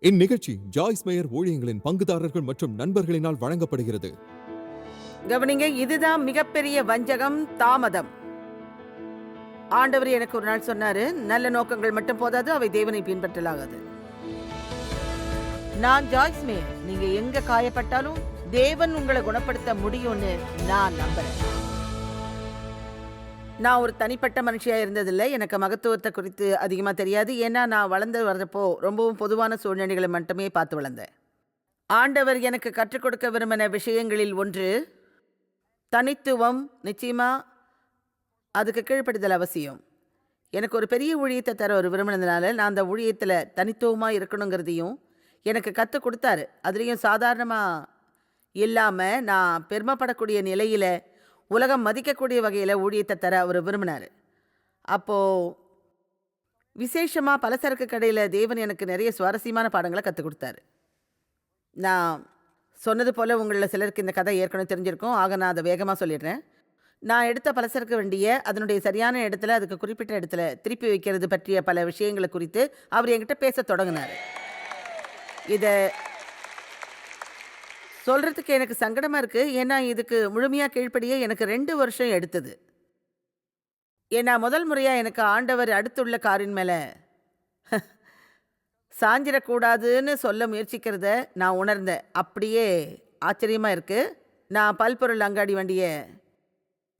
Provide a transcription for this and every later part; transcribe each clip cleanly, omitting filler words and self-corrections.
இந்நிகழ்ச்சி Joyce mayor ஊழியங்களின் பங்குதாரர்கள் மற்றும் நண்பர்களினால் வழங்கப்படுகிறது. கவனிங்க, இதுதான் மிகப்பெரிய வஞ்சகம், தாமதம். ஆண்டவர் எனக்கு ஒரு நாள் சொன்னாரு, நல்ல நோக்கங்கள் மட்டும் போதாது, அவை தேவனை பின்பற்றலாகாது. நான் ஜாய்ஸ் மேயர். நீங்க எங்க காயப்பட்டாலும் தேவன் உங்களை குணப்படுத்த முடியும்னு நான் நம்புறேன். நான் ஒரு தனிப்பட்ட மனுஷியா இருந்ததில்லை. எனக்கு மகத்துவத்தை குறித்து அதிகமா தெரியாது. ஏன்னா நான் வளர்ந்து வர்றப்போ ரொம்பவும் பொதுவான சூழ்நிலைகளை மட்டுமே பார்த்து வளர்ந்தேன். ஆண்டவர் எனக்கு கற்றுக் கொடுக்க விரும்பின விஷயங்களில் ஒன்று தனித்துவம். நிச்சயமா அதுக்கு கீழ்ப்படிதல் அவசியம். எனக்கு ஒரு பெரிய ஊழியத்தை தர ஒரு விரும்பினதுனால நான் அந்த ஊழியத்தில் தனித்துவமாக இருக்கணுங்கிறதையும் எனக்கு கற்றுக் கொடுத்தாரு. அதுலேயும் சாதாரணமாக இல்லாமல் நான் பெருமைப்படக்கூடிய நிலையில் உலகம் மதிக்கக்கூடிய வகையில் ஊழியத்தை தர அவர் விரும்பினார். அப்போது விசேஷமாக பலசரக்கு கடையில் தேவன் எனக்கு நிறைய சுவாரஸ்யமான பாடங்களை கற்றுக் கொடுத்தாரு. நான் சொன்னது போல் உங்களில் சிலருக்கு இந்த கதை ஏற்கனவே தெரிஞ்சிருக்கும். ஆக நான் அதை வேகமாக சொல்லிடுறேன். நான் எடுத்த பலசரக்கு வண்டியை அதனுடைய சரியான இடத்துல, அதுக்கு குறிப்பிட்ட இடத்துல திருப்பி வைக்கிறது பற்றிய பல விஷயங்களை குறித்து அவர் என்கிட்ட பேச தொடங்கினார். இதை சொல்கிறதுக்கு எனக்கு சங்கடமாக இருக்குது. ஏன்னா இதுக்கு முழுமையாக கீழ்ப்படிய எனக்கு 2 வருஷம் எடுத்தது. ஏன்னா முதல் முறையாக எனக்கு ஆண்டவர் அடுத்துள்ள காரின் மேலே சாஞ்சிடக்கூடாதுன்னு சொல்ல முயற்சிக்கிறத நான் உணர்ந்தேன். அப்படியே ஆச்சரியமாக இருக்குது. நான் பல்பொருள் அங்காடி வண்டியை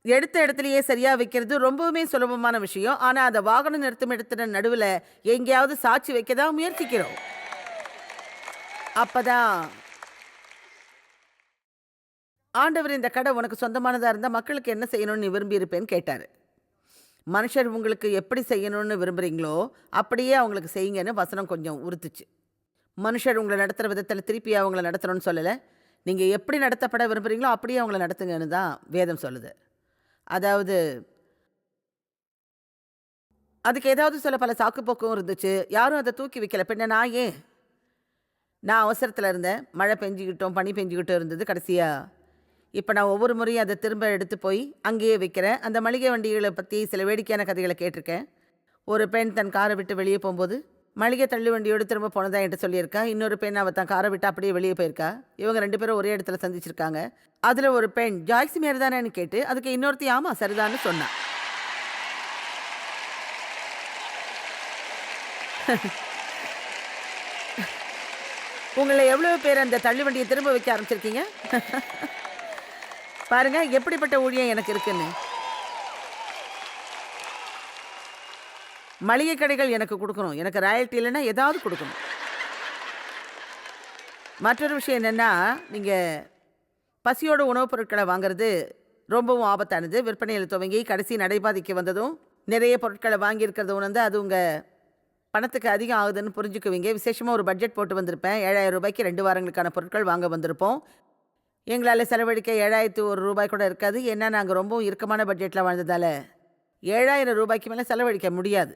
எடுத்த இடத்துலையே சரியாக வைக்கிறது ரொம்பவுமே சுலபமான விஷயம். ஆனால் அதை வாகனம் நிறுத்தும் இடத்துல நடுவில் எங்கேயாவது சாட்சி வைக்க தான் முயற்சிக்கிறோம். அப்போதான் ஆண்டவர் இந்த கடை உனக்கு சொந்தமானதாக இருந்தால் மக்களுக்கு என்ன செய்யணும்னு விரும்பியிருப்பேன்னு கேட்டார். மனுஷர் உங்களுக்கு எப்படி செய்யணும்னு விரும்புகிறீங்களோ அப்படியே அவங்களுக்கு செய்யுங்கன்னு வசனம் கொஞ்சம் உறுத்துச்சு. மனுஷர் உங்களை நடத்துகிற விதத்தில் திருப்பி அவங்கள நடத்தணும்னு சொல்லலை. நீங்கள் எப்படி நடத்தப்பட விரும்புகிறீங்களோ அப்படியே அவங்கள நடத்துங்கன்னு தான் வேதம் சொல்லுது. அதாவது அதுக்கு ஏதாவது சொல்ல பல சாக்குப்போக்கும் இருந்துச்சு. யாரும் அதை தூக்கி வைக்கல. பின்ன நான் அவசரத்தில் இருந்தேன். மழை பெஞ்சிக்கிட்டோம், பனி பெஞ்சிக்கிட்டும் இருந்தது. கடைசியாக இப்போ நான் ஒவ்வொரு முறையும் அதை திரும்ப எடுத்து போய் அங்கேயே வைக்கிறேன். அந்த மளிகை வண்டிகளை பற்றி சில வேடிக்கையான கதைகளை கேட்டிருக்கேன். ஒரு பெண் தன் காரை விட்டு வெளியே போகும்போது மளிகை தள்ளு வண்டியோடு திரும்ப போனதா என்கிட்ட சொல்லியிருக்கா. இன்னொரு பெண் அவள் தன் காரை விட்டு அப்படியே வெளியே போயிருக்கா. இவங்க 2 பேரும் ஒரே இடத்துல சந்திச்சிருக்காங்க. அதில் ஒரு பெண் ஜாய்ஸ் மேயர் தானேன்னு கேட்டு அதுக்கு இன்னொருத்தி ஆமாம் சரிதான்னு சொன்னான். உங்களை எவ்வளோ பேர் அந்த தள்ளு வண்டியை திரும்ப வைக்க ஆரம்பிச்சிருக்கீங்க? பாருங்க எப்படிப்பட்ட ஊழியம் எனக்கு இருக்குன்னு. மளிகை கடைகள் எனக்கு கொடுக்கணும். எனக்கு ராயல்ட்டி இல்லைன்னா ஏதாவது கொடுக்கணும். மற்றொரு விஷயம் என்னென்னா, நீங்கள் பசியோட உணவுப் பொருட்களை வாங்குறது ரொம்பவும் ஆபத்தானது. விற்பனையில் துவங்கி கடைசி நடைபாதைக்கு வந்ததும் நிறைய பொருட்களை வாங்கியிருக்கிறது உணர்ந்து அது உங்கள் பணத்துக்கு அதிகம் ஆகுதுன்னு புரிஞ்சுக்குவீங்க. விசேஷமாக ஒரு பட்ஜெட் போட்டு வந்திருப்பேன். 7,000 ரூபாய்க்கு 2 வாரங்களுக்கான பொருட்கள் வாங்க வந்திருப்போம். எங்களால் செலவழிக்க 7,001 ரூபாய் கூட இருக்காது. ஏன்னா நாங்கள் ரொம்பவும் இறுக்கமான பட்ஜெட்டில் வாழ்ந்ததால் 7,000 ரூபாய்க்கு மேலே செலவழிக்க முடியாது.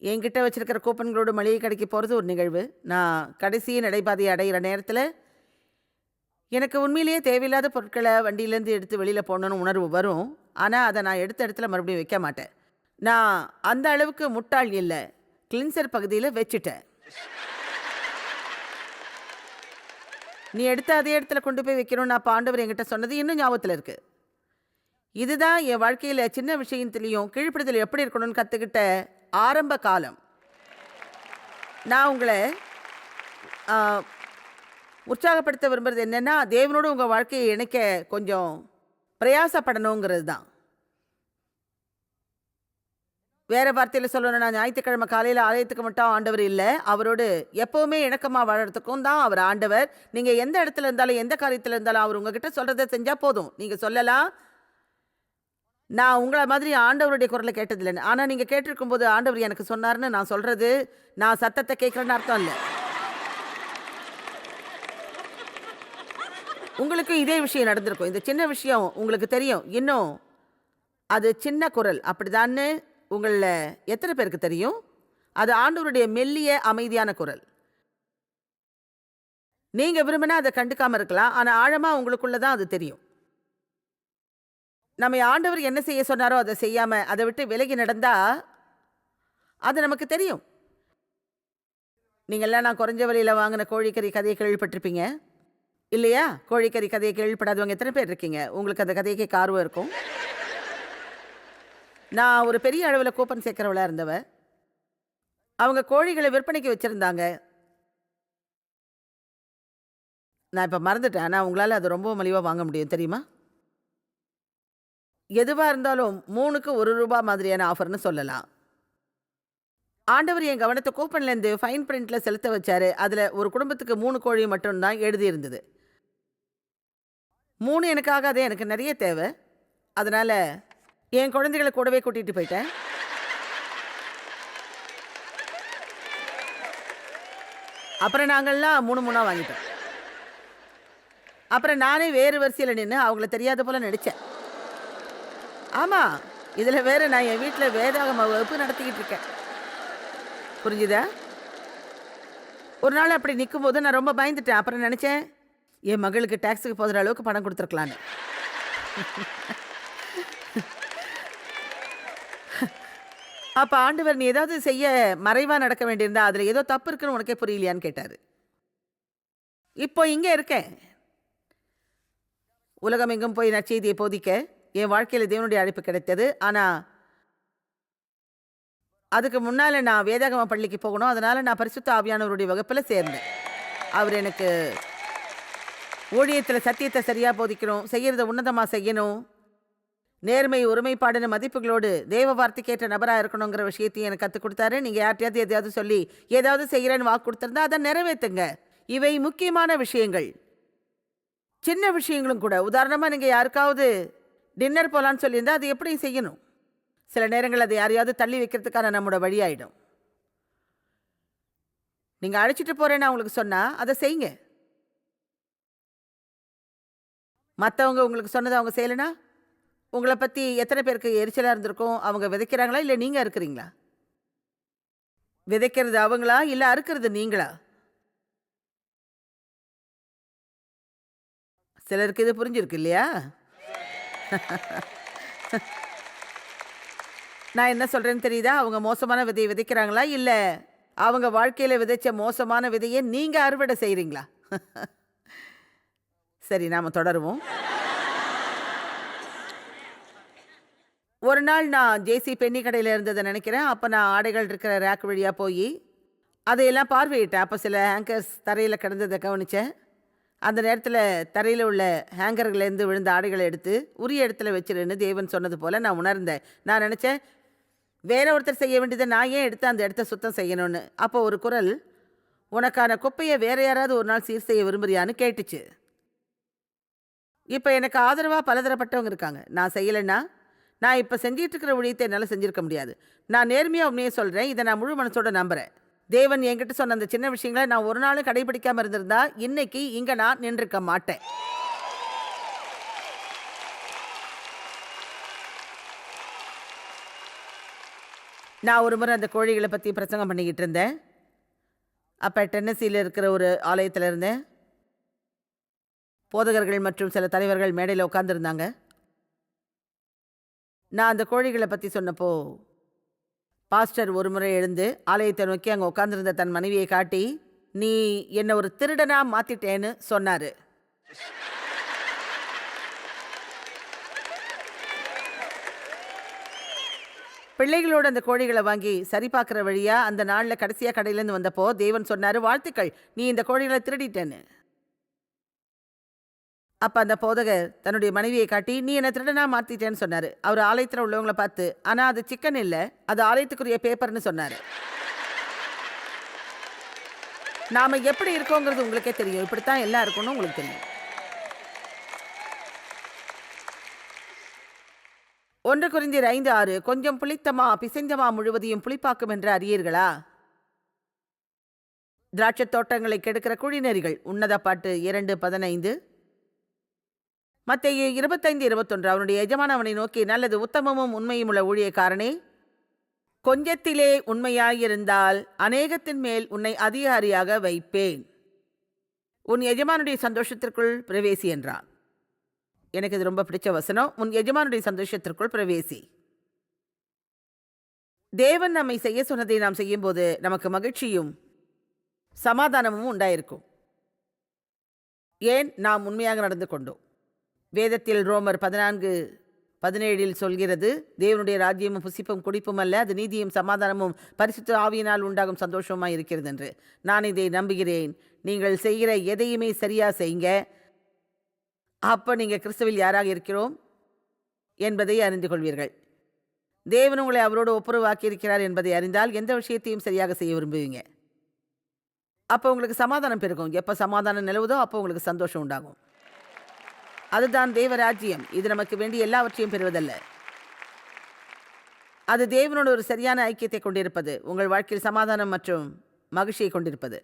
என்கிட்ட வச்சுருக்கிற கூப்பன்களோடு மளிகை கடைக்கு போகிறது ஒரு நிகழ்வு. நான் கடைசி நடைபாதையை அடைகிற நேரத்தில் எனக்கு உண்மையிலேயே தேவையில்லாத பொருட்களை வண்டியிலேருந்து எடுத்து வெளியில் போகணுன்னு உணர்வு வரும். ஆனால் அதை நான் எடுத்த இடத்துல மறுபடியும் வைக்க மாட்டேன். நான் அந்த அளவுக்கு முட்டாள் இல்லை. கிளின்சர் பகுதியில் வச்சுட்டேன். நீ எடுத்த அதே இடத்துல கொண்டு போய் வைக்கணும்னு அப்போ ஆண்டவர் என்கிட்ட சொன்னது இன்னும் ஞாபகத்தில் இருக்குது. இதுதான் என் வாழ்க்கையில் சின்ன விஷயத்துலேயும் கீழ்ப்படுதல் எப்படி இருக்கணும்னு கற்றுக்கிட்ட ஆரம்ப காலம். நான் உங்களை உற்சாகப்படுத்த விரும்புகிறது என்னென்னா, தேவனோடு உங்கள் வாழ்க்கையை இணைக்க கொஞ்சம் பிரயாசப்படணுங்கிறது தான். வேறு வார்த்தையில் சொல்லணும்னா, ஞாயிற்றுக்கிழமை காலையில் ஆலயத்துக்கு மட்டும் ஆண்டவர் இல்லை, அவரோடு எப்போவுமே இணக்கமாக வாழறதுக்கும் தான் அவர் ஆண்டவர். நீங்கள் எந்த இடத்துல இருந்தாலும் எந்த காரியத்தில் இருந்தாலும் அவர் உங்ககிட்ட சொல்கிறத செஞ்சால் போதும். நீங்கள் சொல்லலாம், நான் உங்களை மாதிரி ஆண்டவருடைய குரலை கேட்டதில்லைன்னு. ஆனால் நீங்கள் கேட்டிருக்கும்போது ஆண்டவர் எனக்கு சொன்னார்னு நான் சொல்கிறது நான் சத்தத்தை கேட்குறேன்னு அர்த்தம் இல்லை. உங்களுக்கு இதே விஷயம் நடந்திருக்கும். இந்த சின்ன விஷயம் உங்களுக்கு தெரியும். இன்னும் அது சின்ன குரல் அப்படிதான்னு உங்களில் எத்தனை பேருக்கு தெரியும்? அது ஆண்டவருடைய மெல்லிய அமைதியான குரல். நீங்கள் விரும்பினா அதை கண்டுக்காமல் இருக்கலாம். ஆனால் ஆழமாக உங்களுக்குள்ள தான் அது தெரியும். நம்ம ஆண்டவர் என்ன செய்ய சொன்னாரோ அதை செய்யாமல் அதை விட்டு விலகி நடந்தால் அது நமக்கு தெரியும். நீங்கள்லாம் நான் குறைஞ்ச விலையில் வாங்கின கோழிக்கறி கதையை கேள்விப்பட்டிருப்பீங்க இல்லையா? கோழிக்கறி கதையை கேள்விப்படாதவங்க எத்தனை பேர் இருக்கீங்க? உங்களுக்கு அந்த கதையை கேட்க ஆர்வம் இருக்கும். நான் ஒரு பெரிய அளவில் கூப்பன் சேர்க்கிறவளா இருந்தவ. அவங்க கோழிகளை விற்பனைக்கு வச்சுருந்தாங்க. நான் இப்போ மறந்துட்டேன். ஆனால் உங்களால் அது ரொம்ப மலிவாக வாங்க முடியும் தெரியுமா? எதுவாக இருந்தாலும் 3க்கு ரூ. 1 மாதிரியான ஆஃபர்னு சொல்லலாம். ஆண்டவர் என் கவனத்தை கூப்பன்லேருந்து ஃபைன் பிரிண்டில் செலுத்த வச்சாரு. அதில் ஒரு குடும்பத்துக்கு 3 கோழி மட்டும்தான் எழுதியிருந்தது. 3 எனக்கு ஆகாது, எனக்கு நிறைய தேவை. அதனால் என் குழந்தைகளை கூடவே கூட்டிகிட்டு போயிட்டேன். அப்புறம் நாங்கள்லாம் 3 3 வாங்கிட்டோம். அப்புறம் நானே வேறு வரிசையில் நின்று அவங்கள தெரியாத போல நடித்தேன். ஆமாம், இதில் வேற நான் என் வீட்டில் வேதாகம வகுப்பு நடத்திக்கிட்டு இருக்கேன். புரிஞ்சுதா? ஒரு நாள் அப்படி நிற்கும்போது நான் ரொம்ப பயந்துட்டேன். அப்புறம் நினச்சேன், என் மகளுக்கு டேக்ஸுக்கு போகிற அளவுக்கு பணம் கொடுத்துருக்கலான்னு. அப்போ ஆண்டவர், நீ ஏதாவது செய்ய மறைவாக நடக்க வேண்டியிருந்தா அதில் ஏதோ தப்பு இருக்குன்னு உனக்கே புரியலையான்னு கேட்டார். இப்போ இங்கே இருக்கேன். உலகம் எங்கும் போய் நற்செய்தியை போதிக்க என் வாழ்க்கையில் தேவனுடைய அழைப்பு கிடைத்தது. ஆனால் அதுக்கு முன்னால் நான் வேதாகம பள்ளிக்கு போகணும். அதனால் நான் பரிசுத்த ஆவியானவருடைய வகுப்பில் சேர்ந்தேன். அவர் எனக்கு ஊழியத்தில் சத்தியத்தை சரியாக போதிக்கணும், செய்கிறத உன்னதமாக செய்யணும், நேர்மை ஒருமைப்பாடுன மதிப்புகளோடு தேவ வார்த்தைக்கேற்ற நபராக இருக்கணுங்கிற விஷயத்தையும் எனக்கு கற்றுக் கொடுத்தாரு. நீங்கள் யார்ட்டையாவது எதையாவது சொல்லி ஏதாவது செய்கிறேன்னு வாக்கு கொடுத்துருந்தா அதை நிறைவேற்றுங்க. இவை முக்கியமான விஷயங்கள். சின்ன விஷயங்களும் கூட. உதாரணமாக நீங்கள் யாருக்காவது டின்னர் போகலான்னு சொல்லியிருந்தால் அது எப்படி செய்யணும்? சில நேரங்கள் அதை யாரையாவது தள்ளி வைக்கிறதுக்கான நம்மளோட வழியாயிடும். நீங்கள் அழைச்சிட்டு போகிறேன்னு அவங்களுக்கு சொன்னால் அதை செய்யுங்க. மற்றவங்க உங்களுக்கு சொன்னதை அவங்க செய்யலைன்னா உங்களை பற்றி எத்தனை பேருக்கு எரிச்சலாக இருந்திருக்கும்? அவங்க விதைக்கிறாங்களா இல்லை நீங்கள் அறுக்கிறீங்களா? விதைக்கிறது அவங்களா இல்லை அறுக்கிறது நீங்களா? சிலருக்கு இது புரிஞ்சிருக்கு இல்லையா? நான் என்ன சொல்கிறேன்னு தெரியுதா? அவங்க மோசமான விதையை விதைக்கிறாங்களா இல்லை அவங்க வாழ்க்கையில் விதைச்ச மோசமான விதையை நீங்கள் அறுவடை செய்கிறீங்களா? சரி, நாம் தொடருவோம். ஒரு நாள் நான் ஜேசி பென்னி கடையில் இருந்ததை நினைக்கிறேன். அப்போ நான் ஆடைகள் இருக்கிற ரேக் வழியாக போய் அதையெல்லாம் பார்வையிட்டேன். அப்போ சில ஹேங்கர்ஸ் தரையில் கிடந்ததை கவனித்தேன். அந்த நேரத்தில் தரையில் உள்ள ஹேங்கர்கள்லேருந்து விழுந்த ஆடைகளை எடுத்து உரிய இடத்துல வச்சிருன்னு தேவன் சொன்னது போல் நான் உணர்ந்தேன். நான் நினச்சேன், வேற ஒருத்தர் செய்ய வேண்டியதை நான் ஏன் எடுத்து அந்த இடத்த சுத்தம் செய்யணும்னு. அப்போ ஒரு குரல், உனக்கான குப்பையை வேற யாராவது ஒரு நாள் சீர் செய்ய விரும்புறியான்னு கேட்டுச்சு. இப்போ எனக்கு ஆதரவாக பலதரப்பட்டவங்க இருக்காங்க. நான் செய்யலைன்னா நான் இப்போ செஞ்சிட்டு இருக்கிற ஊழியத்தை என்னால் செஞ்சிருக்க முடியாது. நான் நேர்மையாக உண்மையை சொல்கிறேன். இதை நான் முழு மனசோட நம்புகிறேன். தேவன் என்கிட்ட சொன்ன அந்த சின்ன விஷயங்களை நான் ஒரு நாளும் கடைபிடிக்காமல் இருந்திருந்தா இன்னைக்கு இங்கே நான் நின்றுருக்க மாட்டேன். நான் ஒரு முறை அந்த கோழிகளை பற்றி பிரசங்கம் பண்ணிக்கிட்டு இருந்தேன். அப்போ டென்னசியில் இருக்கிற ஒரு ஆலயத்தில் இருந்தேன். போதகர்கள் மற்றும் சில தலைவர்கள் மேடையில் உட்காந்துருந்தாங்க. நான் அந்த கோழிகளை பற்றி சொன்னப்போ பாஸ்டர் ஒரு முறை எழுந்து ஆலயத்தை நோக்கி அங்கே உட்காந்துருந்த தன் மனைவியை காட்டி, நீ என்னை ஒரு திருடனா மாற்றிட்டேன்னு சொன்னார். பிள்ளைகளோடு அந்த கோழிகளை வாங்கி சரி பார்க்குற வழியாக அந்த நாளில் கடைசியாக கடையிலேருந்து வந்தப்போ தேவன் சொன்னார், வாழ்த்துக்கள், நீ இந்த கோழிகளை திருடிட்டேன்னு. அப்போ அந்த போதகர் தன்னுடைய மனைவியை காட்டி, நீ என்னை திருடனா மாற்றிட்டேன்னு சொன்னார். அவர் ஆலயத்தில் உள்ளவங்களை பார்த்து, ஆனால் அது சிக்கன் இல்லை, அது ஆலயத்துக்குரிய பேப்பர்னு சொன்னார். நாம் எப்படி இருக்கோங்கிறது உங்களுக்கே தெரியும். இப்படித்தான் எல்லாம் இருக்கணும் உங்களுக்கு தெரியும். 1 கொரிந்தியர் 5:6, கொஞ்சம் புளித்தமா பிசைந்தமா முழுவதையும் புளிப்பாக்கும் என்று அறியீர்களா? திராட்சை தோட்டங்களை கெடுக்கிற குழிநெறிகள். உன்னத பாட்டு 2:15. மத்தேயு 25:21, அவனுடைய எஜமான் அவனை நோக்கி, நல்லது, உத்தமமும் உண்மையும் உள்ள ஊழியக்காரனே, கொஞ்சத்திலே உண்மையாயிருந்தால் அநேகத்தின் மேல் உன்னை அதிகாரியாக வைப்பேன், உன் எஜமானுடைய சந்தோஷத்திற்குள் பிரவேசி என்றான். எனக்கு இது ரொம்ப பிடிச்ச வசனம். உன் எஜமானுடைய சந்தோஷத்திற்குள் பிரவேசி. தேவன் நம்மை செய்ய சொன்னதை நாம் செய்யும்போது நமக்கு மகிழ்ச்சியும் சமாதானமும் உண்டாயிருக்கும். ஏன்? நாம் உண்மையாக நடந்து கொண்டோம். வேதத்தில் ரோமர் 14:17 சொல்கிறது, தேவனுடைய ராஜ்யமும் புசிப்பும் குடிப்பும் அல்ல, அது நீதியும் சமாதானமும் பரிசுத்த ஆவியினால் உண்டாகும் சந்தோஷமாய் இருக்கிறது என்று. நான் இதை நம்புகிறேன். நீங்கள் செய்கிற எதையுமே சரியா செய்யுங்க. அப்போ நீங்க கிறிஸ்துவில் யாராக இருக்கிறோம் என்பதை அறிந்து கொள்வீர்கள். தேவன் உங்களை அவரோடு ஒப்புரவாக்கி இருக்கிறார் என்பதை அறிந்தால் எந்த விஷயத்தையும் சரியாக செய்ய விரும்புவீங்க. அப்போ உங்களுக்கு சமாதானம் பெருகும். எப்போ சமாதானம் நிலவுதோ அப்போ உங்களுக்கு சந்தோஷம் உண்டாகும். அதுதான் தேவராஜ்யம். இது நமக்கு வேண்டிய எல்லாவற்றையும் பெறுவதல்ல. அது தேவனோடு ஒரு சரியான ஐக்கியத்தை கொண்டிருப்பது, உங்கள் வாழ்க்கையில் சமாதானம் மற்றும் மகிழ்ச்சியை கொண்டிருப்பது.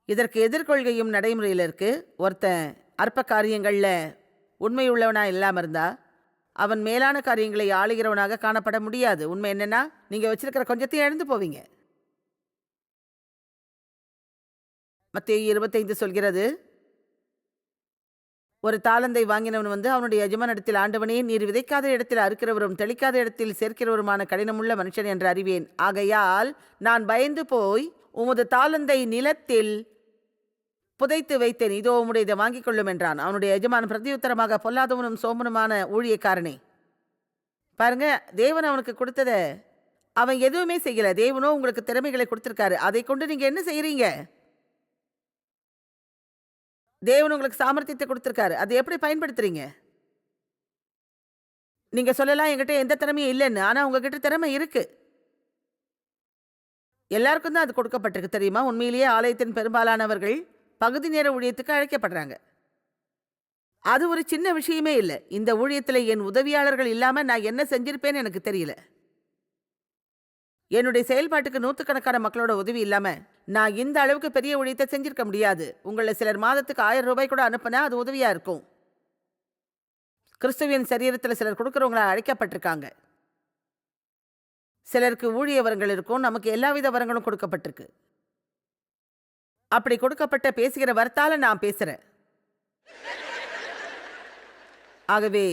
இதற்கு எதிர்கொள்கையும் நடைமுறையில் இருக்கு. ஒருத்தன் அற்ப காரியங்கள்ல உண்மையுள்ளவனா இல்லாம இருந்தா அவன் மேலான காரியங்களை ஆளுகிறவனாக காணப்பட முடியாது. உண்மை என்னன்னா, நீங்க வச்சிருக்கிற கொஞ்சத்தையும் இழந்து போவீங்க. மத்தேயு 25 சொல்கிறது, ஒரு தாலந்தை வாங்கினவன் வந்து அவனுடைய எஜமானிடத்தில், ஆண்டவனே, நீர் விதைக்காத இடத்தில் அறுக்கிறவரும் தெளிக்காத இடத்தில் சேர்க்கிறவருமான கடினமுள்ள மனுஷன் என்று அறிவேன். ஆகையால் நான் பயந்து போய் உமது தாலந்தை நிலத்தில் புதைத்து வைத்தேன். இதோ உம்முடைய இதை வாங்கிக் கொள்ளும் என்றான். அவனுடைய எஜமான் பிரதியுத்தரமாக, பொல்லாதவனும் சோம்பனுமான ஊழியக்காரனே. பாருங்க, தேவன் அவனுக்கு கொடுத்ததை அவன் எதுவுமே செய்யல. தேவனோ உங்களுக்கு திறமைகளை கொடுத்திருக்காரு. அதை கொண்டு நீங்க என்ன செய்யறீங்க? தேவன் உங்களுக்கு சாமர்த்தியத்தை கொடுத்திருக்காரு. அதை எப்படி பயன்படுத்துறீங்க? நீங்க சொல்லலாம், என்கிட்ட எந்த திறமையும் இல்லைன்னு. ஆனா உங்ககிட்ட திறமை இருக்கு. எல்லாருக்கும் தான் அது கொடுக்கப்பட்டிருக்கு, தெரியுமா? உண்மையிலேயே ஆலயத்தின் பெரும்பாலானவர்கள் பகுதி நேர ஊழியத்துக்கு அழைக்கப்படுறாங்க. அது ஒரு சின்ன விஷயமே இல்லை. இந்த ஊழியத்தில் என் உதவியாளர்கள் இல்லாம நான் என்ன செஞ்சிருப்பேன்னு எனக்கு தெரியல. என்னுடைய செயல்பாட்டுக்கு நூற்றுக்கணக்கான மக்களோட உதவி இல்லாம நான் இந்த அளவுக்கு பெரிய ஊழியத்தை செஞ்சிருக்க முடியாது. உங்களை சிலர் மாதத்துக்கு 1000 ரூபாய் கூட அனுப்புனா அது உதவியா இருக்கும். கிறிஸ்துவின் சரீரத்தில் சிலர் கொடுக்கிறவங்கள அழைக்கப்பட்டிருக்காங்க. சிலருக்கு ஊழிய வரங்கள் இருக்கும். நமக்கு எல்லாவித வரங்களும் கொடுக்கப்பட்டிருக்கு. அப்படி கொடுக்கப்பட்ட பேசுகிற வரத்தால நான் பேசுறேன். ஆகவே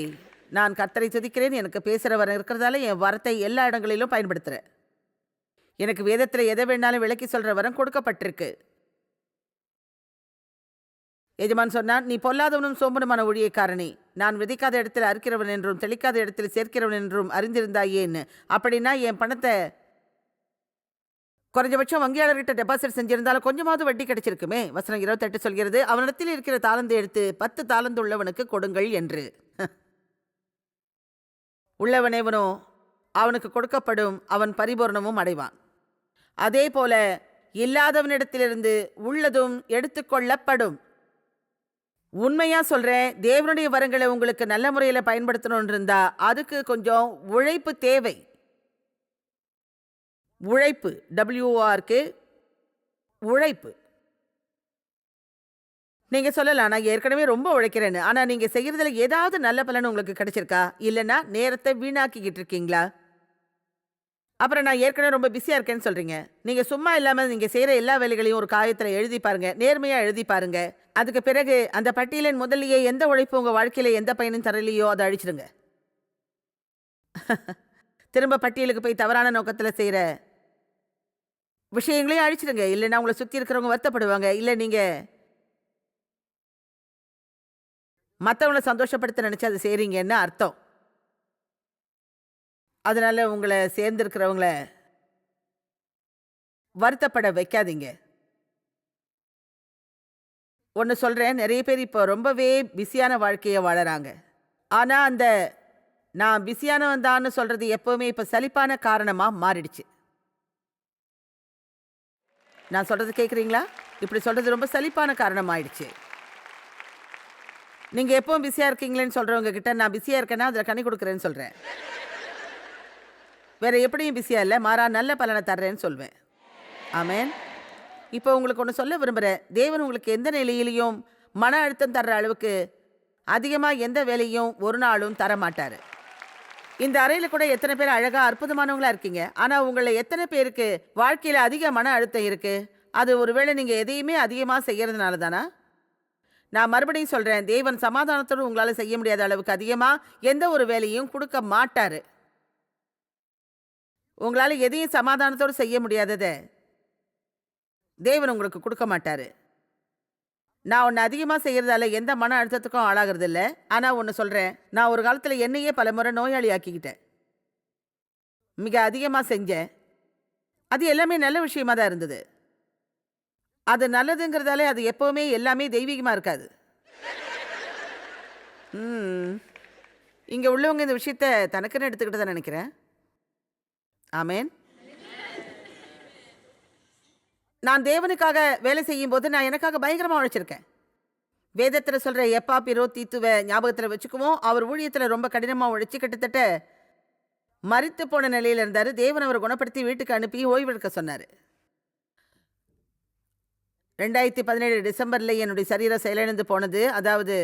நான் கர்த்தரை துதிக்கிறேன். எனக்கு பேசுகிற வரம் இருக்கிறதால என் வரத்தை எல்லா இடங்களிலும் பயன்படுத்துகிறேன். எனக்கு வேதத்தில் எதை வேணாலும் விளக்கி சொல்கிற வரம் கொடுக்கப்பட்டிருக்கு. எஜமான் சொன்னான், நீ பொல்லாதவனும் சோம்பனுமான ஊழியக்காரனே, நான் விதைக்காத இடத்தில் அறுக்கிறவன் என்றும் தெளிக்காத இடத்தில் சேர்க்கிறவன் என்றும் அறிந்திருந்தாயேன்னு. அப்படின்னா என் பணத்தை குறைஞ்சபட்சம் வங்கியாளர்கிட்ட டெபாசிட் செஞ்சிருந்தாலும் கொஞ்சமாவது வட்டி கிடைச்சிருக்குமே. வசனம் 28 சொல்கிறது, அவனிடத்தில் இருக்கிற தாளந்து எடுத்து 10 தாளந்து உள்ளவனுக்கு கொடுங்கள் என்று. உள்ளவனேவனோ அவனுக்கு கொடுக்கப்படும், அவன் பரிபூர்ணமும் அடைவான். அதே போல இல்லாதவனிடத்திலிருந்து உள்ளதும் எடுத்துக்கொள்ளப்படும். உண்மையா சொல்றேன், தேவனுடைய வரங்களை உங்களுக்கு நல்ல முறையில் பயன்படுத்தணும்னு இருந்தா அதுக்கு கொஞ்சம் உழைப்பு தேவை. உழைப்பு, WORK, உழைப்பு. நீங்க சொல்லலாம், நான் ஏற்கனவே ரொம்ப உழைக்கிறேன்னு. ஆனா நீங்க செய்யறதுல ஏதாவது நல்ல பலன் உங்களுக்கு கிடைச்சிருக்கா? இல்லைன்னா நேரத்தை வீணாக்கிக்கிட்டு இருக்கீங்களா? அப்புறம் நான் ஏற்கனவே ரொம்ப பிஸியா இருக்கேன்னு சொல்றீங்க. நீங்க சும்மா இல்லாம நீங்க செய்யற எல்லா வேலைகளையும் ஒரு காயத்துல எழுதி பாருங்க. நேர்மையா எழுதி பாருங்க. அதுக்கு பிறகு அந்த பட்டியலின் முதல்லயே எந்த உழைப்பு உங்க வாழ்க்கையில எந்த பயனும் தரலையோ அதை அழிச்சிடுங்க. திரும்ப பட்டியலுக்கு போய் தவறான நோக்கத்துல செய்யற விஷயங்களையும் அழிச்சிடுங்க. இல்லைன்னா உங்களை சுத்தி இருக்கிறவங்க வருத்தப்படுவாங்க. இல்லை நீங்க மற்றவங்களை சந்தோஷப்படுத்த நினைச்சு அதை செய்றீங்கன்னு அர்த்தம். அதனால உங்களை சேர்ந்திருக்கிறவங்கள வருத்தப்பட வைக்காதீங்க. ஒன்று சொல்றேன், நிறைய பேர் இப்போ ரொம்பவே பிஸியான வாழ்க்கையை வாழறாங்க. ஆனா அந்த நான் பிஸியானவன் தான் சொல்றது எப்பவுமே இப்போ சலிப்பான காரணமா மாறிடுச்சு. நான் சொல்றது கேட்குறீங்களா? இப்படி சொல்றது ரொம்ப சலிப்பான காரணம் ஆயிடுச்சு. நீங்க எப்பவும் பிஸியா இருக்கீங்களேன்னு சொல்றவங்க கிட்ட நான் பிஸியா இருக்கேன்னா அதில் கனி கொடுக்குறேன்னு சொல்றேன். வேற எப்படியும் பிஸியா இல்லை, மாறா நல்ல பலனை தர்றேன்னு சொல்வேன். ஆமேன். இப்போ உங்களுக்கு ஒன்று சொல்ல விரும்புகிறேன். தேவன் உங்களுக்கு எந்த நிலையிலையும் மன அழுத்தம் தர்ற அளவுக்கு அதிகமாக எந்த வேலையும் ஒரு நாளும் தர மாட்டார். இந்த அறையில் கூட எத்தனை பேர் அழகாக அற்புதமானவங்களா இருக்கீங்க. ஆனால் உங்களை எத்தனை பேருக்கு வாழ்க்கையில் அதிக மன அழுத்தம் இருக்குது? அது ஒருவேளை நீங்கள் எதையுமே அதிகமாக செய்கிறதுனால தானா? நான் மறுபடியும் சொல்கிறேன், தேவன் சமாதானத்தோடு உங்களால் செய்ய முடியாத அளவுக்கு அதிகமாக எந்த ஒரு வேலையும் கொடுக்க மாட்டார். உங்களால எதையும் சமாதானத்தோடு செய்ய முடியாதத தேவன் உங்களுக்கு கொடுக்க மாட்டாரு. நான் ஒண்ணு அதிகமா செய்யறதால எந்த மன அழுத்தத்துக்கும் ஆளாகிறது இல்ல. ஆனா ஒண்ணு சொல்றேன். நான் ஒரு காலத்துல என்னையே பலமுறை நோயாளி ஆக்கிக்கிட்டேன். மிக அதிகமா செஞ்சேன். அது எல்லாமே நல்ல விஷயமா தான் இருந்தது. அது நல்லதுங்கிறதால அது எப்பவுமே எல்லாமே தெய்வீகமா இருக்காது. ம். இங்க உள்ளவங்க இந்த விஷயத்த தனக்குன்னு எடுத்துக்கிட்டதா நினைக்கிறேன். ஆமென். நான் தேவனுக்காக வேலை செய்யும்போது நான் எனக்காக பயங்கரமா உழைச்சிருக்கேன். வேதத்துல சொல்ற எப்பா பிரோ தீத்துவ ஞாபகத்துல வச்சுக்குவோம். அவர் ஊழியத்துல ரொம்ப கடினமா உழைச்சு கிட்டத்தட்ட மரித்து போன நிலையில இருந்தாரு. தேவன் அவரை குணப்படுத்தி வீட்டுக்கு அனுப்பி ஓய்வெடுக்க சொன்னாரு. 2017 டிசம்பர்ல என்னுடைய சரீரம் செயலிழந்து போனது. அதாவது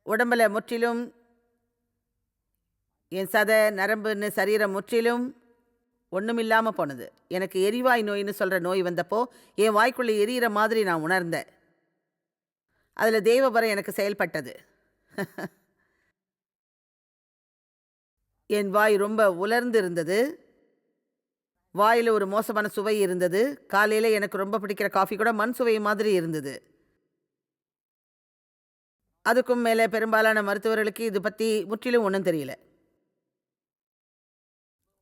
உடம்புல முற்றிலும் என் நரம்புன்னு சரீரம் முற்றிலும் ஒண்ணுமில்லாம போனது. எனக்கு எரிவாய் நோயின்னு சொல்ற நோய் வந்தப்போ என் வாய்க்குள்ள எரியிற மாதிரி நான் உணர்ந்தேன். அதுல தேவபரம் எனக்கு செயல்பட்டது. என் வாய் ரொம்ப உலர்ந்து இருந்தது. வாயில ஒரு மோசமான சுவை இருந்தது. காலையில எனக்கு ரொம்ப பிடிக்கிற காஃபி கூட மண் சுவை மாதிரி இருந்தது. அதுக்கும் மேல பெரும்பாலான மருத்துவர்களுக்கு இது பத்தி முற்றிலும் ஒண்ணும் தெரியல.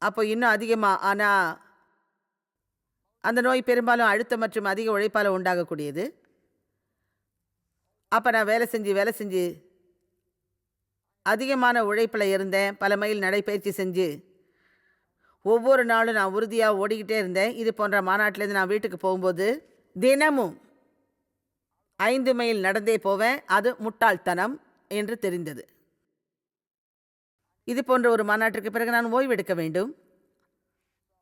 அப்போ இன்னும் அதிகமா ஆனா அந்த நோய் பெரும்பாலும் அழுத்தம் மற்றும் அதிக உழைப்பால உண்டாகக்கூடியது. அப்ப நான் வேலை செஞ்சு அதிகமான உழைப்புல இருந்தேன். பல மைல் நடைப்பயிற்சி செஞ்சு ஒவ்வொரு நாளும் நான் உறுதியா ஓடிக்கிட்டே இருந்தேன். இது போன்ற மாநாட்டிலேருந்து நான் வீட்டுக்கு போகும்போது தினமும் 5 மைல் நடந்தே போவேன். அது முட்டாள்தனம் என்று தெரிந்தது. இது போன்ற ஒரு மாநாட்டிற்கு பிறகு நான் ஓய்வெடுக்க வேண்டும்.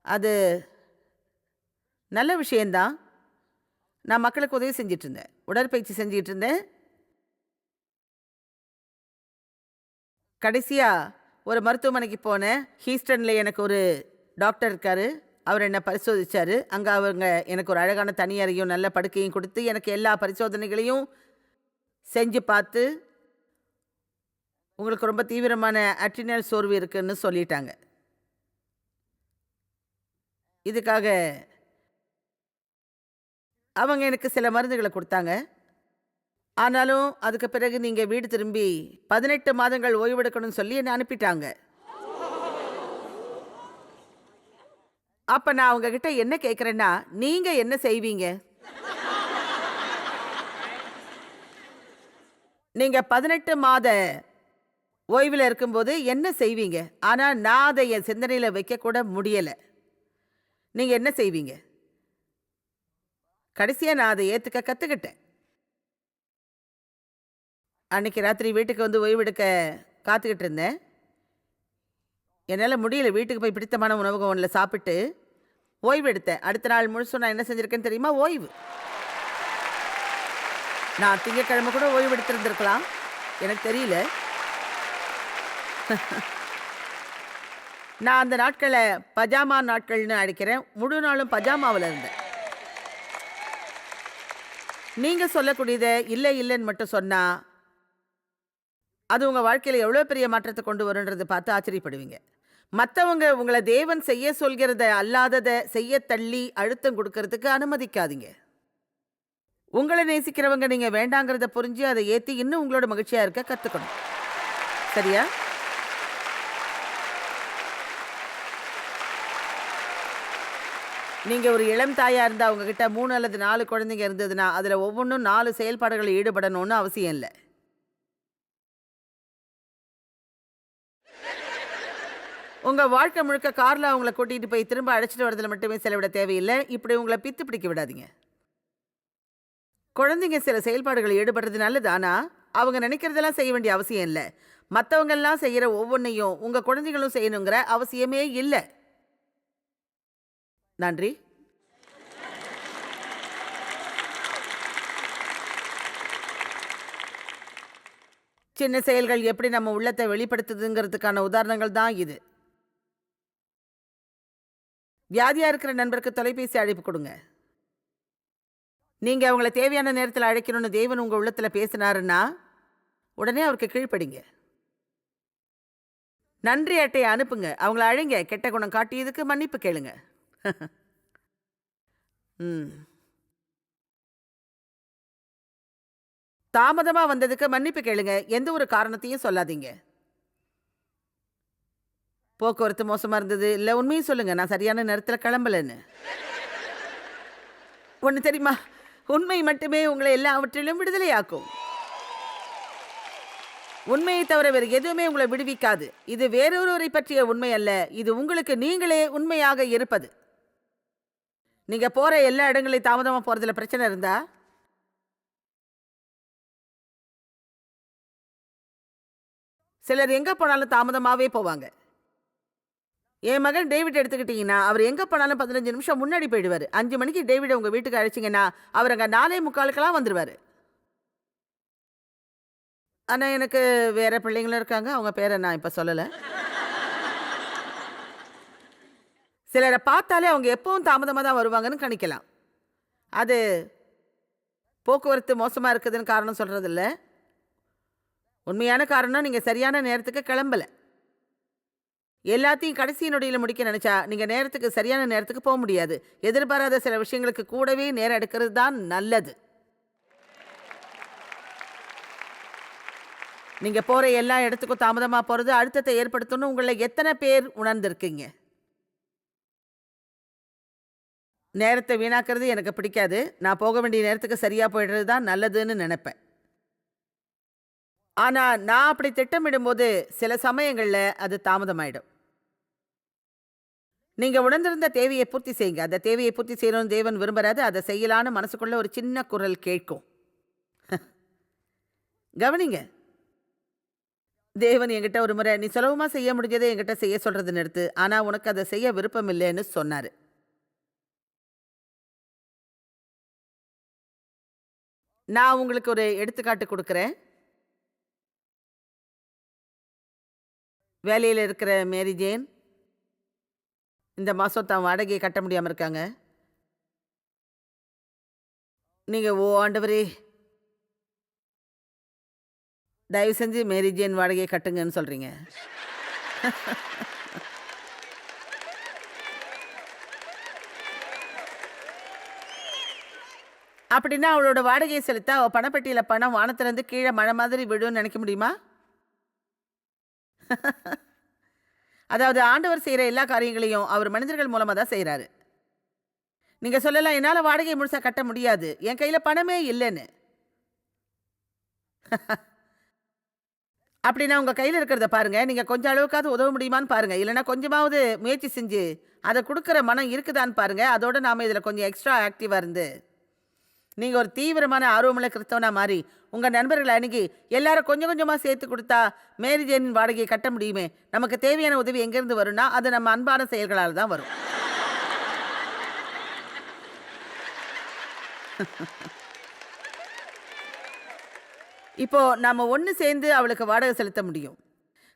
அது நல்ல விஷயம்தான். நான் மக்களுக்கு உதவி செஞ்சுட்டு இருந்தேன். உடற்பயிற்சி செஞ்சுட்டு இருந்தேன். கடைசியா ஒரு மருத்துவமனைக்கு போனேன். ஹீஸ்டன்ல எனக்கு ஒரு டாக்டர் இருக்காரு. அவர் என்ன பரிசோதிச்சாரு. அங்க அவங்க எனக்கு ஒரு அழகான தனி அறையும் நல்ல படுக்கையும் கொடுத்து எனக்கு எல்லா பரிசோதனைகளையும் செஞ்சு பார்த்து உங்களுக்கு ரொம்ப தீவிரமான அட்ரினல் சோர்வு இருக்குன்னு சொல்லிட்டாங்க. இதுக்காக அவங்க எனக்கு சில மருந்துகளை கொடுத்தாங்க. ஆனாலும் அதுக்கு பிறகு நீங்க வீடு திரும்பி 18 மாதங்கள் ஓய்வெடுக்கணும்னு சொல்லி என்னை அனுப்பிட்டாங்க. அப்ப நான் அவங்க கிட்ட என்ன கேட்கிறேன்னா, நீங்க என்ன செய்வீங்க? நீங்க 18 மாத ஓய்வுல இருக்கும்போது என்ன செய்வீங்க? ஆனா நான் அதை என் சிந்தனையில வைக்க கூட முடியல. நீங்க என்ன செய்வீங்க? கடைசியா நான் அதை ஏத்துக்க கத்துக்கிட்டேன். அன்னைக்கு ராத்திரி வீட்டுக்கு வந்து ஓய்வெடுக்க காத்துக்கிட்டு இருந்தேன். என்னால் முடியல. வீட்டுக்கு போய் பிடித்தமான உணவகம் ஒன்றில் சாப்பிட்டு ஓய்வு எடுத்தேன். அடுத்த நாள் முழுசும் நான் என்ன செஞ்சிருக்கேன்னு தெரியுமா? ஓய்வு. நான் திங்கட்கிழமை கூட ஓய்வு எடுத்திருந்திருக்கலாம். எனக்கு தெரியல. நான் அந்த நாட்களை பஜாமா நாட்கள்னு அழைக்கிறேன். முழு நாளும் பஜாமாவில் இருந்தேன். நீங்க சொல்லக்கூடியதை இல்லை இல்லைன்னு மட்டும் சொன்னா அது உங்க வாழ்க்கையில எவ்வளவு பெரிய மாற்றத்தை கொண்டு வரும்ன்றதை பார்த்து ஆச்சரியப்படுவீங்க. மற்றவங்க உங்களை தேவன் செய்ய சொல்கிறத அல்லாததை செய்ய தள்ளி அழுத்தம் கொடுக்கறதுக்கு அனுமதிக்காதீங்க. உங்களை நேசிக்கிறவங்க நீங்க வேண்டாங்கிறத புரிஞ்சு அதை ஏத்தி இன்னும் உங்களோட மகிழ்ச்சியா இருக்க கத்துக்கணும். சரியா? நீங்க ஒரு இளம் தாயா இருந்தா உங்ககிட்ட 3 அல்லது 4 குழந்தைங்க இருந்ததுன்னா அதுல ஒவ்வொன்றும் 4 செயல்பாடுகளில் ஈடுபடணும்னு அவசியம் இல்லை. உங்க வாழ்க்கை முழுக்க கார்ல அவங்கள கூட்டிட்டு போய் திரும்ப அழைச்சிட்டு வரதுல மட்டுமே செலவிட தேவையில்லை. இப்படி உங்களை பித்து பிடிக்க விடாதீங்க. குழந்தைங்க சில செயல்பாடுகளில் ஈடுபடுறது நல்லது. ஆனா அவங்க நினைக்கிறதெல்லாம் செய்ய வேண்டிய அவசியம் இல்லை. மற்றவங்க எல்லாம் செய்யற ஒவ்வொன்றையும் உங்க குழந்தைகளும் செய்யணுங்கிற அவசியமே இல்லை. நன்றி. சின்ன செயல்கள் எப்படி நம்ம உள்ளத்தை வெளிப்படுத்துதுங்கிறதுக்கான உதாரணங்கள் தான் இது. வியாதியா இருக்கிற நண்பருக்கு தொலைபேசி அழைப்பு கொடுங்க. நீங்க அவங்கள தேவையான நேரத்தில் அழைக்கணும்னு தேவன் உங்க உள்ளத்துல பேசினாருன்னா உடனே அவருக்கு கீழ்ப்படிங்க. நன்றி அட்டையை அனுப்புங்க. அவங்கள அழைங்க. கெட்ட குணம் காட்டியதுக்கு மன்னிப்பு கேளுங்க. ம். தாமதமா வந்ததுக்கு மன்னிப்பு கேளுங்க. எந்த ஒரு காரணத்தையும் சொல்லாதீங்க. போக்குவரத்து மோசமா இருந்தது. இல்ல உண்மையை சொல்லுங்க. நான் சரியான நேரத்துல கிளம்பலன்னு. ஒண்ணு தெரியுமா? உண்மை மட்டுமே உங்களை எல்லாவற்றிலும் விடுதலையாக்கும். உண்மையை தவிர வேறு எதுவுமே உங்களை விடுவிக்காது. இது வேறொருவரை பற்றிய உண்மை அல்ல. இது உங்களுக்கு நீங்களே உண்மையாக இருப்பது. நீங்க போற எல்லா இடங்களையும் தாமதமா போறதுல பிரச்சனை இருந்தா, சிலர் எங்க போனாலும் தாமதமாவே போவாங்க. என் மகன் டேவிட் எடுத்துக்கிட்டீங்கன்னா, அவர் எங்க போனாலும் 15 நிமிஷம் முன்னாடி போயிடுவாரு. 5 மணிக்கு டேவிட உங்க வீட்டுக்கு அழைச்சிங்கன்னா, அவர் அங்க 4:45க்கெல்லாம் வந்துருவாரு. ஆனா எனக்கு வேற பிள்ளைங்களும் இருக்காங்க. அவங்க பேரை நான் இப்ப சொல்லல. சிலரை பார்த்தாலே அவங்க எப்பவும் தாமதமா தான் வருவாங்கன்னு கணிக்கலாம். அது போக்குவரத்து மோசமா இருக்குதுன்னு காரணம் சொல்றது இல்ல. உண்மையான காரணம் நீங்க சரியான நேரத்துக்கு கிளம்பல. எல்லாத்தையும் கடைசி நொடியில முடிக்க நினைச்சா நீங்க நேரத்துக்கு சரியான நேரத்துக்கு போக முடியாது. எதிர்பாராத சில விஷயங்களுக்கு கூடவே நேரம் எடுக்கிறது தான் நல்லது. நீங்க போற எல்லா இடத்துக்கும் தாமதமா போறது அழுத்தத்தை ஏற்படுத்தணும்னு உங்களை எத்தனை பேர் உணர்ந்திருக்கீங்க? நேரத்தை வீணாக்குறது எனக்கு பிடிக்காது. நான் போக வேண்டிய நேரத்துக்கு சரியா போயிடுறது தான் நல்லதுன்னு நினைப்பேன். ஆனா நான் அப்படி திட்டமிடும்போது சில சமயங்கள்ல அது தாமதமாயிடும். நீங்க உணர்ந்திருந்த தேவையை பூர்த்தி செய்யுங்க. அந்த தேவையை பூர்த்தி செய்யணும்னு தேவன் விரும்புறாரு. அதை செய்யலான்னு மனசுக்குள்ள ஒரு சின்ன குரல் கேட்கும். கவனிங்க. தேவன் என்கிட்ட ஒரு முறை, நீ சுலபமா செய்ய முடிஞ்சதை என்கிட்ட செய்ய சொல்றது நிறுத்து. ஆனா உனக்கு அதை செய்ய விருப்பம் இல்லைன்னு சொன்னாரு. நான் உங்களுக்கு ஒரு எடுத்துக்காட்டு கொடுக்குறேன். வேலையில் இருக்கிற மேரி ஜேன் இந்த மாதம் தான் வாடகையை கட்ட முடியாமல் இருக்காங்க. நீங்கள் ஓ ஆண்டவரே, தயவு செஞ்சு மேரி ஜேன் வாடகையை கட்டுங்கன்னு சொல்கிறீங்க. அப்படின்னா அவளோட வாடகையை செலுத்த அவள் பணப்பெட்டியில் பணம் வானத்திலேருந்து கீழே மழை மாதிரி விழுன்னு நினைக்க முடியுமா? அதாவது ஆண்டவர் செய்கிற எல்லா காரியங்களையும் அவர் மனிதர்கள் மூலமாக தான் செய்கிறாரு. நீங்கள் சொல்லலாம், என்னால் வாடகை முழுசாக கட்ட முடியாது, என் கையில் பணமே இல்லைன்னு. அப்படின்னா உங்கள் கையில் இருக்கிறத பாருங்கள். நீங்கள் கொஞ்சம் அளவுக்காவது உதவ முடியுமான்னு பாருங்கள். இல்லைனா கொஞ்சமாவது முயற்சி செஞ்சு அதை கொடுக்குற மனம் இருக்குதான்னு பாருங்கள். அதோடு நாம் இதில் கொஞ்சம் எக்ஸ்ட்ரா ஆக்டிவாக இருந்து நீங்கள் ஒரு தீவிரமான ஆர்வமுள்ள கிறிஸ்தவனா மாறி உங்கள் நண்பர்களை அணுகி எல்லாரும் கொஞ்சம் கொஞ்சமாக சேர்த்து கொடுத்தா மேரி ஜேனின் வாடகையை கட்ட முடியுமே. நமக்கு தேவையான உதவி எங்கேருந்து வரும்னா அது நம்ம அன்பான செயல்களால் தான் வரும். இப்போ நாம ஒன்று சேர்ந்து அவளுக்கு வாடகை செலுத்த முடியும்.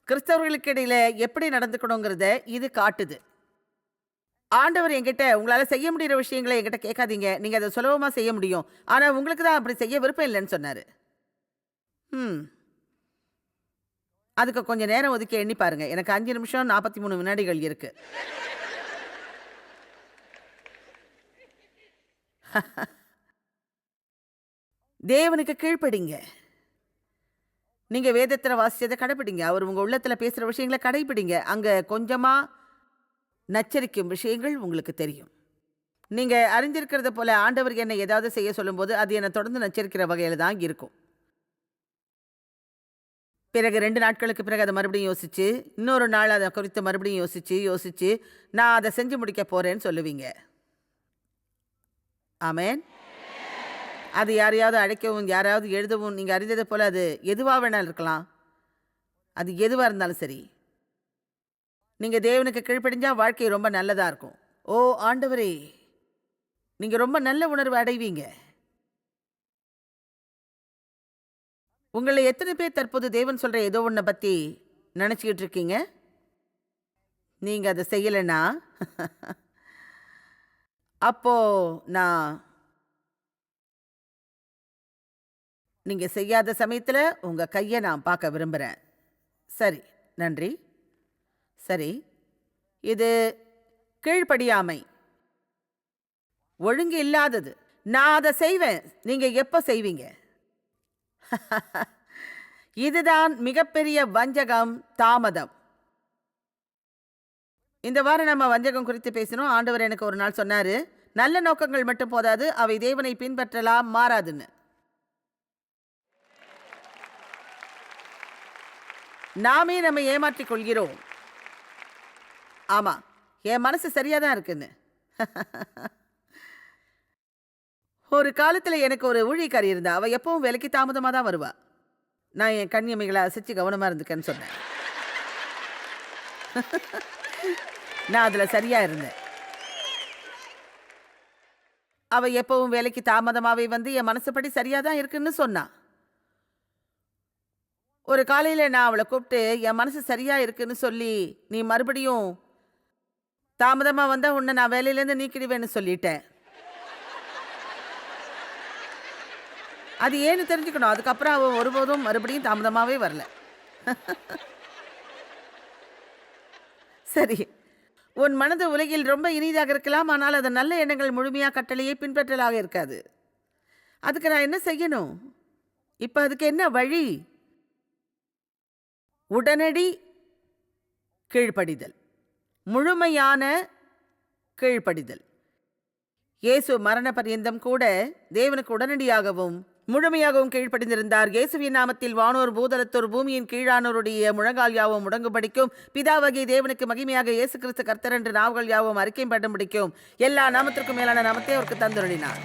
கிறிஸ்தவர்களுக்கு இடையில எப்படி நடந்துக்கணுங்கிறத இது காட்டுது. ஆண்டவர் என்கிட்ட உங்களால் செய்ய முடிகிற விஷயங்களை என்கிட்ட கேட்காதீங்க, நீங்கள் அதை சுலபமாக செய்ய முடியும், ஆனால் உங்களுக்கு தான் அப்படி செய்ய விருப்பம் இல்லைன்னு சொன்னார். அதுக்கு கொஞ்சம் நேரம் ஒதுக்கி எண்ணி பாருங்க. எனக்கு 5 நிமிஷம் 43 வினாடிகள் இருக்கு. தேவனுக்கு கீழ்ப்படிங்க. நீங்க வேதத்துல வாசிச்சதை கடைபிடிங்க. அவர் உங்க உள்ளத்துல பேசுற விஷயங்களை கடைபிடிங்க. அங்க கொஞ்சமா நச்சரிக்கும் விஷயங்கள் உங்களுக்கு தெரியும். நீங்க அறிஞ்சிருக்கிறத போல ஆண்டவர் என்னை ஏதாவது செய்ய சொல்லும்போது அது என்னை தொடர்ந்து நச்சரிக்கிற வகையில தான் இருக்கும். பிறகு 2 நாட்களுக்கு பிறகு அதை மறுபடியும் யோசிச்சு, இன்னொரு நாள் அதை குறித்து மறுபடியும் யோசிச்சு நான் அதை செஞ்சு முடிக்க போறேன்னு சொல்லுவீங்க. ஆமேன். அது யாரையாவது அழைக்கவும் யாராவது எழுதவும் நீங்கள் அறிந்ததை போல் அது எதுவாக வேணாலும் இருக்கலாம். அது எதுவாக இருந்தாலும் சரி, நீங்கள் தேவனுக்கு கீழ்ப்படிஞ்சா வாழ்க்கை ரொம்ப நல்லதாக இருக்கும். ஓ ஆண்டவரே, நீங்கள் ரொம்ப நல்ல உணர்வு அடைவீங்க. உங்களை எத்தனை பேர் தற்போது தேவன் சொல்கிற ஏதோ ஒன்றை பற்றி நினச்சிக்கிட்டு இருக்கீங்க? நீங்கள் அதை செய்யலைன்னா அப்போ நான் நீங்கள் செய்யாத சமயத்தில் உங்கள் கையை நான் பார்க்க விரும்புகிறேன். சரி, நன்றி. சரி, இது கீழ்ப்படியாமை, ஒழுங்கு இல்லாதது. நான் அதை செய்வேன், நீங்க எப்ப செய்வீங்க? இதுதான் மிகப்பெரிய வஞ்சகம், தாமதம். இந்த வாரம் நம்ம வஞ்சகம் குறித்து பேசினோம். ஆண்டவர் எனக்கு ஒரு நாள் சொன்னாரு, நல்ல நோக்கங்கள் மட்டும் போதாது, அவை தேவனை பின்பற்றலாம், மாறாதுன்னு. நாமே நம்ம ஏமாற்றிக் கொள்கிறோம். ஆமா, என் மனசு சரியாதான் இருக்குன்னு. ஒரு காலத்துல எனக்கு ஒரு ஊழியக்காரி இருந்தா. அவ எப்பவும் வேலைக்கு தாமதமா தான் வருவா. நான் என் கண்ணியமைகளை அசைச்சு கவனமா இருந்துக்கன்னு சொன்னேன். நான் அதுல சரியா இருந்தேன். அவ எப்பவும் வேலைக்கு தாமதமாவே வந்து என் மனசுப்படி சரியா தான் இருக்குன்னு சொன்னா. ஒரு காலையில நான் அவளை கூப்பிட்டு, என் மனசு சரியா இருக்குன்னு சொல்லி, நீ மறுபடியும் தாமதமா வந்தா உன்னை நான் வேலையிலேருந்து நீக்கிடுவேன்னு சொல்லிட்டேன். அது ஏன்னு தெரிஞ்சுக்கணும். அதுக்கப்புறம் அவ ஒருபோதும் மறுபடியும் தாமதமாவே வரல. சரி, உன் மனது உலகில் ரொம்ப இனிதாக இருக்கலாம், ஆனால் அது நல்ல எண்ணங்கள் முழுமையாக கட்டளையை பின்பற்றலாக இருக்காது. அதுக்கு நான் என்ன செய்யணும்? இப்ப அதுக்கு என்ன வழி? உடனடி கீழ்ப்படிதல், முழுமையான கீழ்ப்படிதல். இயேசு மரண பரியந்தம் கூட தேவனுக்கு உடனடியாகவும் முழுமையாகவும் கீழ்ப்படிந்திருந்தார். இயேசுவின் நாமத்தில் வானோர் பூதலத்தோர் பூமியின் கீழானோருடைய முழங்கால் யாவும் முடங்கும்படிக்கும், பிதாவாகிய தேவனுக்கு மகிமையாக இயேசு கிறிஸ்து கர்த்தர் என்று நாவுகள் யாவும் அறிக்கை பண்ணும்படிக்கும் எல்லா நாமத்திற்கும் மேலான நாமத்தை அவருக்கு தந்துருளினார்.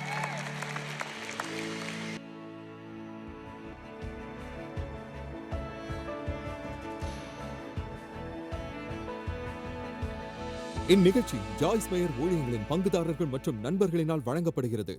இந்நிகழ்ச்சி ஜாய்ஸ் மேயர் ஊழியங்களின் பங்குதாரர்கள் மற்றும் நண்பர்களினால் வழங்கப்படுகிறது.